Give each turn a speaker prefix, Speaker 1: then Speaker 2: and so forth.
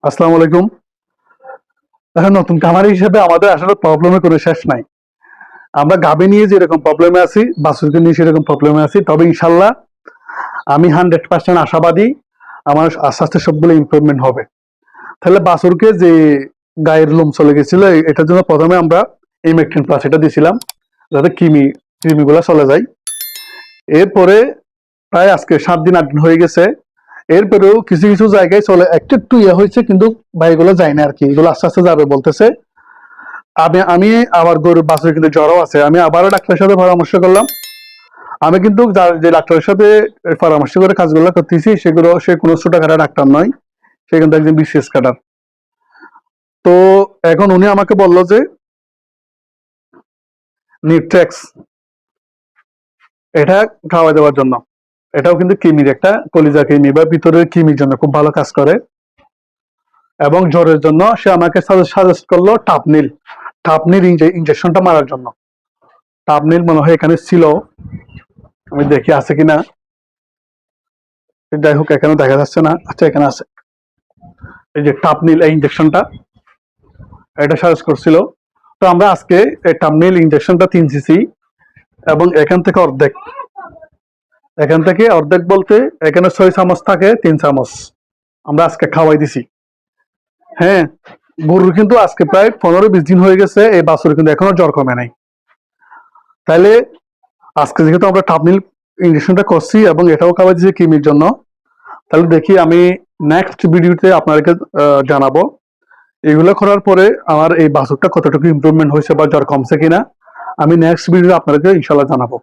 Speaker 1: আসসালামু আলাইকুম। এখন নতুন খামারি হিসেবে আমাদের আসলে প্রবলেমের কোনো শেষ নাই। আমরা গাভী নিয়ে যেরকম প্রবলেমে আছি, বাছুরকে নিয়ে সেরকম প্রবলেমে আছি। তবে ইনশাল্লাহ আমি 100% আশাবাদী আমার আস্তে আস্তে সবগুলো ইমপ্রুভমেন্ট হবে। তাহলে বাছুরকে যে গায়ের লোম চলে গেছিল এটার জন্য প্রথমে আমরা ইমেকটিন প্লাস এটা দিয়েছিলাম যাতে কৃমিগুলা চলে যায়। এরপরে প্রায় আজকে 7 দিন 8 দিন হয়ে গেছে। এরপরেও কিছু কিছু জায়গায় চলে একটু একটু হয়েছে, কিন্তু ভাই এগুলো যায় না আর কি, এগুলো আস্তে আস্তে যাবে বলতেছে। আমি আবার গরুর বাছুর কিন্তু জ্বরও আছে, আমি আবারও ডাক্তারের সাথে পরামর্শ করলাম। আমি কিন্তু যে ডাক্তারের সাথে পরামর্শ করে কাজগুলো করতেছি সেগুলো সে কোনো ছোটখাটো ডাক্তার নয়, সে কিন্তু একজন বিশেষ ক্যাডার। তো এখন উনি আমাকে বললো যে নিউট্রেক্স এটা খাওয়া দেওয়ার জন্য। এটাও কিন্তু কৃমির একটা কলিজা কৃমি বা ভিতরের কৃমির জন্য খুব ভালো কাজ করে। এবং জ্বরের জন্য সে আমাকে সাজেস্ট করলো টাপনিল ইনজেকশনটা মারার জন্য। টাপনিল মনে হয় এখানে ছিল, আমি দেখি আছে কিনা। যাই হোক, এখানে দেখা যাচ্ছে না, আচ্ছা এখানে আছে। এই যে টাপনিল এই ইনজেকশনটা এটা সাজেস্ট করছিল। তো আমরা আজকে এই টাপনিল ইনজেকশনটা 3 সিসি এবং এখান থেকে অর্ধেক বলতে এখানে 6 চামচ থাকে, 3 চামচ আমরা আজকে খাওয়াই দিছি। হ্যাঁ, গরুর কিন্তু আজকে প্রায় 15-20 দিন হয়ে গেছে, এই বাছুর কিন্তু এখনো জ্বর কমে নাই। তাইলে আজকে যেহেতু আমরা টাপনিল ইনজেকশনটা করছি এবং এটাও খাওয়াই দিচ্ছি কৃমির জন্য, তাহলে দেখি আমি নেক্সট ভিডিওতে আপনাদেরকে জানাবো এগুলো করার পরে আমার এই বাছুরটা কতটুকু ইমপ্রুভমেন্ট হয়েছে বা জ্বর কমছে কিনা। আমি নেক্সট ভিডিওতে আপনাদেরকে ইনশাল্লাহ জানাবো।